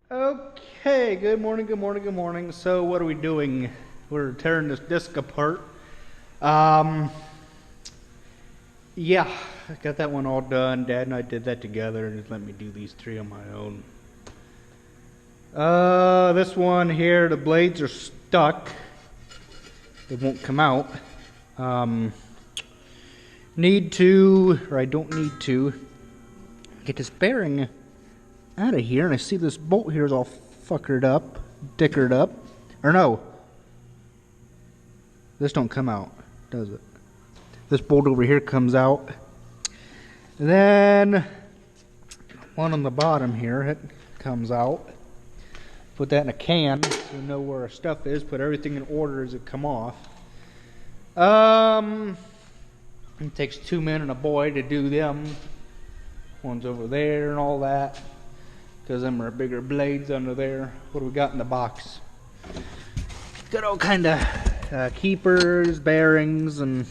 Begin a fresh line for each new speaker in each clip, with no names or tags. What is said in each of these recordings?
Okay, good morning, good morning, good morning. So what are we doing? We're tearing this disc apart. Um, yeah, I got that one all done. Dad and I did that together and just let me do these three on my own. This one here, the blades are stuck. It won't come out. Need to, or I don't need to, get this bearing out of here. And I see this bolt here is all fuckered up, dickered up. Or no, this don't come out, does it? This bolt over here comes out. Then one on the bottom here, it comes out. Put that in a can so we know where our stuff is. Put everything in order as it come off. It takes 2 men and a boy to do them. One's over there and all that, because them are bigger blades under there. What do we got in the box? Got all kind of keepers, bearings, and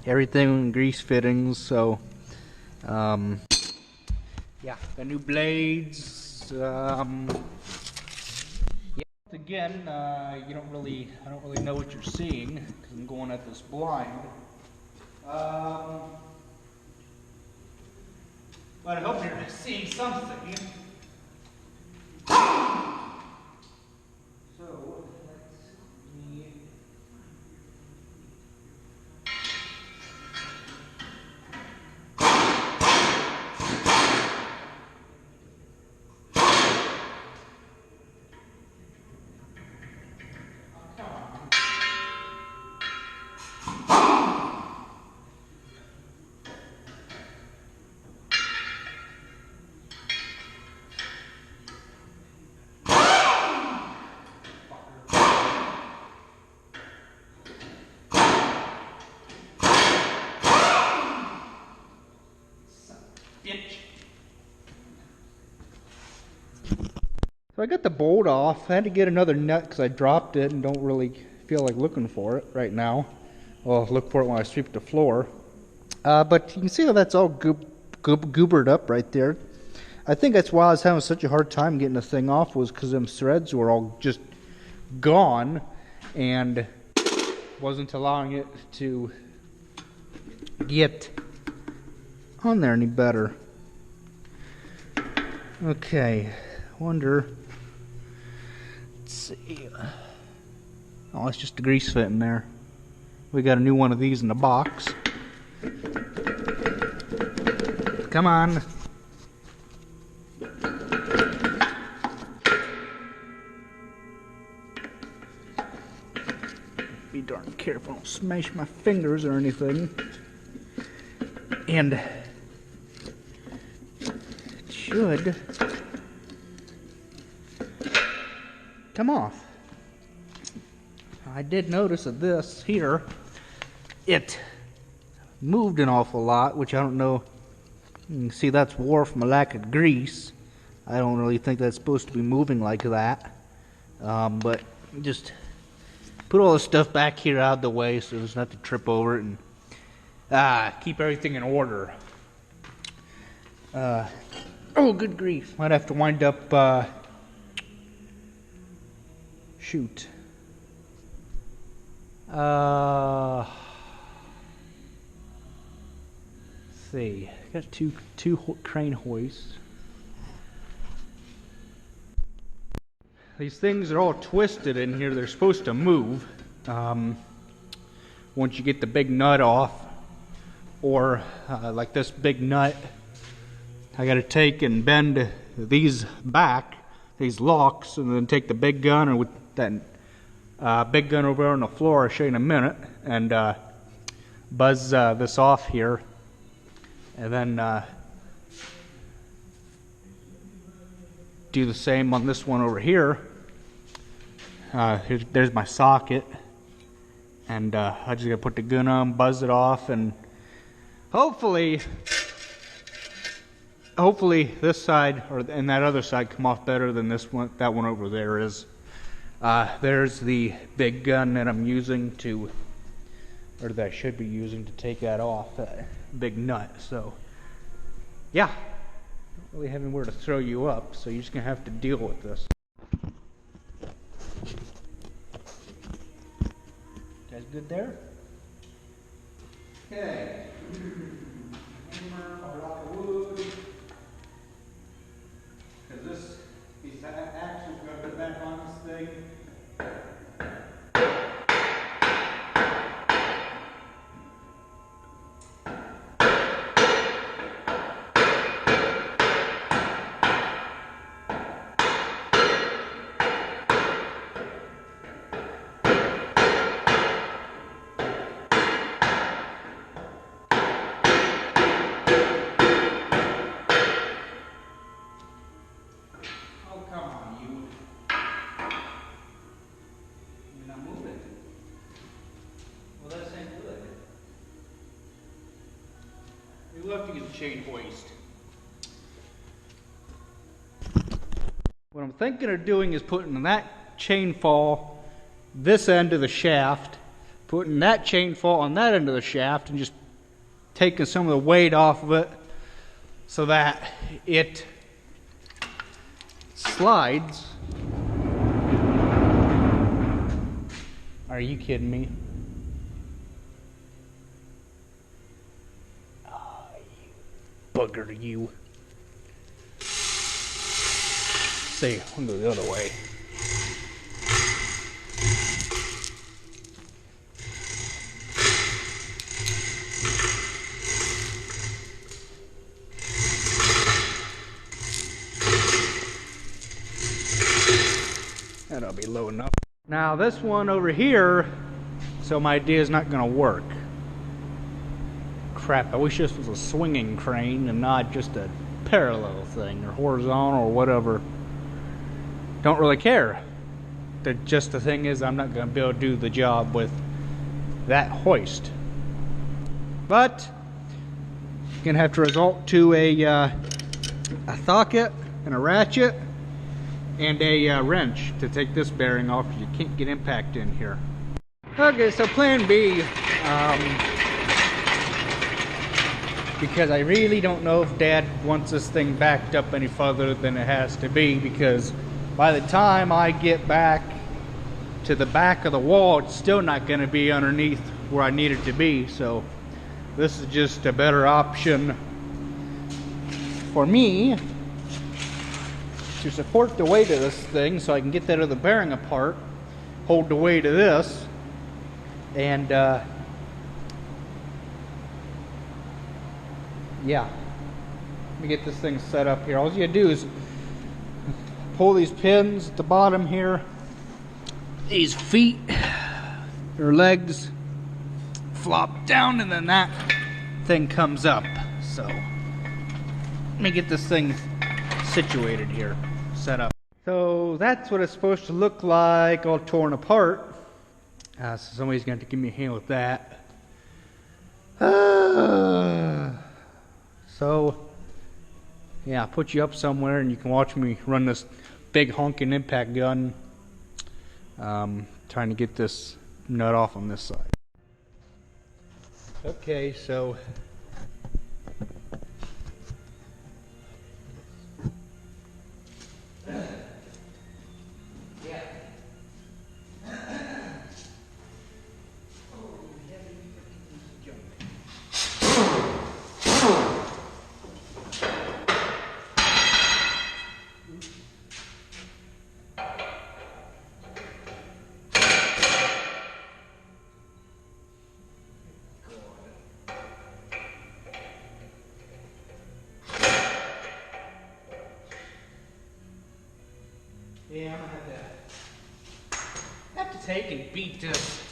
everything, grease fittings. So, yeah, got new blades. Yeah, again, I don't really know what you're seeing because I'm going at this blind. But I hope you're seeing something. So, let's see. So I got the bolt off. I had to get another nut because I dropped it and don't really feel like looking for it right now. Well, I'll look for it when I sweep the floor. But you can see how that's all goobered up right there. I think that's why I was having such a hard time getting the thing off, was because them threads were all just gone and wasn't allowing it to get on there any better. Okay, wonder. Let's see. Oh, it's just a grease fit in there. We got a new one of these in the box. Come on. Be darn careful, don't smash my fingers or anything. And it should come off. I did notice that this here, it moved an awful lot, which I don't know. You can see that's wore from a lack of grease. I don't really think that's supposed to be moving like that. But just put all the stuff back here out of the way so there's not to trip over it, and keep everything in order. Oh, good grief. Might have to wind up, shoot. Let's see. Got two crane hoists. These things are all twisted in here. They're supposed to move once you get the big nut off, or like this big nut. I got to take and bend these back, these locks, and then take the big gun, or with that big gun over there on the floor, I'll show you in a minute, and buzz this off here, and then do the same on this one over here. There's my socket, and I just gotta put the gun on, buzz it off, and hopefully this side and that other side come off better than this one. That one over there is. There's the big gun that I'm using to, or that I should be using to take that off, that big nut. So, yeah, really have anywhere to throw you up, so you're just gonna have to deal with this. Guys good there? Okay. Hammer, a block of wood. Because this piece of axe is going to put back on this thing. We'll have to get the chain hoist. What I'm thinking of doing is putting that chain fall this end of the shaft, putting that chain fall on that end of the shaft, and just taking some of the weight off of it so that it slides. Are you kidding me? Bugger you. See, I'll go the other way. That'll be low enough. Now this one over here, so my idea is not going to work. Crap, I wish this was a swinging crane and not just a parallel thing or horizontal or whatever. Don't really care. Just the thing is, I'm not going to be able to do the job with that hoist. But you're going to have to resort to a socket and a ratchet and a wrench to take this bearing off. You can't get impact in here. Okay, so plan B. Because I really don't know if Dad wants this thing backed up any further than it has to be, because by the time I get back to the back of the wall, it's still not going to be underneath where I need it to be. So this is just a better option for me to support the weight of this thing so I can get that other bearing apart, hold the weight of this, and yeah, let me get this thing set up here. All you gotta do is pull these pins at the bottom here, these feet or legs flop down, and then that thing comes up. So let me get this thing situated here, set up. So that's what it's supposed to look like, all torn apart. So somebody's going to have to give me a hand with that. So yeah, I'll put you up somewhere and you can watch me run this big honking impact gun, trying to get this nut off on this side. Okay, so yeah, I'm gonna have to take and beat this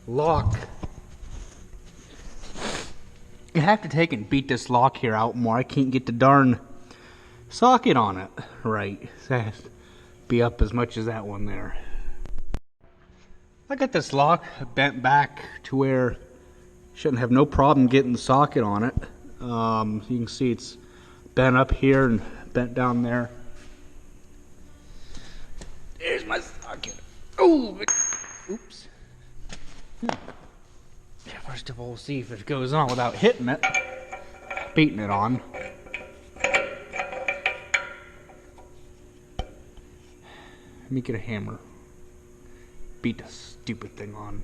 lock. I have to take and beat this lock here out more. I can't get the darn socket on it right. So it has to be up as much as that one there. I got this lock bent back to where shouldn't have no problem getting the socket on it. You can see it's bent up here and bent down there. There's my socket. Oh, oops. First of all, we'll see if it goes on without hitting it, beating it on. me get a hammer. Beat the stupid thing on.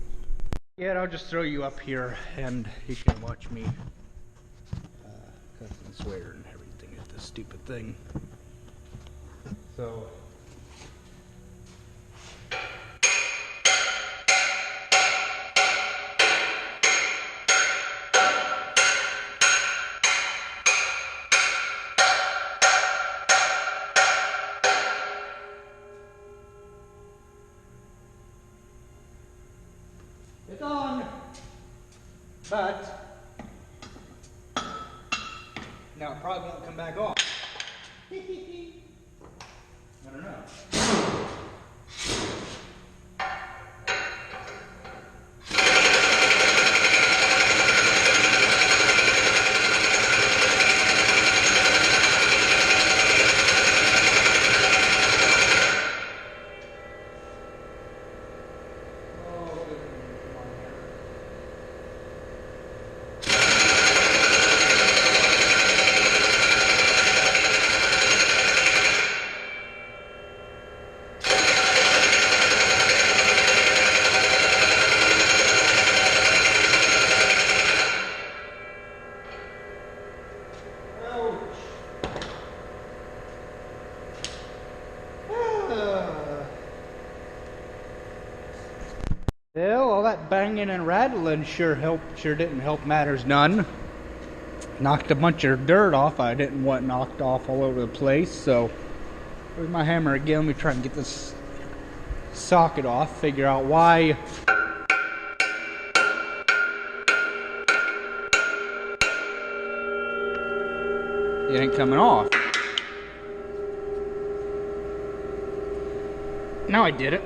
Yeah, I'll just throw you up here and you can watch me cuss and swear and everything at this stupid thing. So it's on, but now it probably won't come back on. I don't know. Well, all that banging and rattling sure didn't help matters none. Knocked a bunch of dirt off I didn't want knocked off all over the place, so where's my hammer again? Let me try and get this socket off, figure out why it ain't coming off. Now I did it.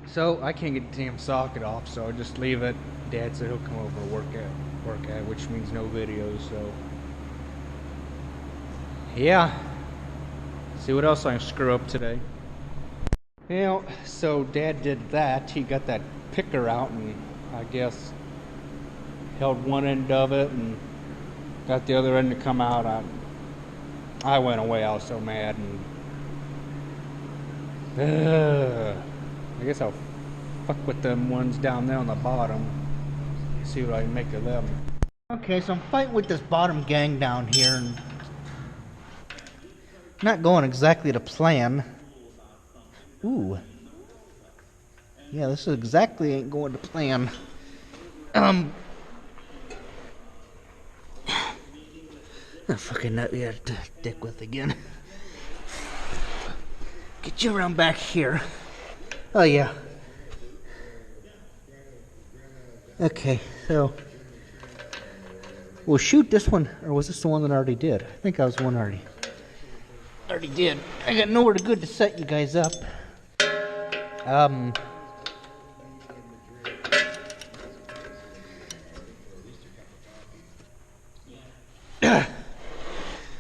So I can't get the damn socket off, so I just leave it. Dad said he'll come over and work at it, which means no videos, so yeah. See what else I can screw up today. You know, so Dad did that. He got that picker out and I guess held one end of it and got the other end to come out. I went away, I was so mad, and I guess I'll fuck with them ones down there on the bottom. See what I can make of them. Okay, so I'm fighting with this bottom gang down here and not going exactly to plan. Ooh. Yeah, this exactly ain't going to plan. Oh, fucking nut we had to dick with again. Get you around back here. Oh yeah. Okay, so we'll shoot this one, or was this the one that I already did? I think I was the one already did. I got nowhere good to set you guys up.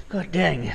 God dang.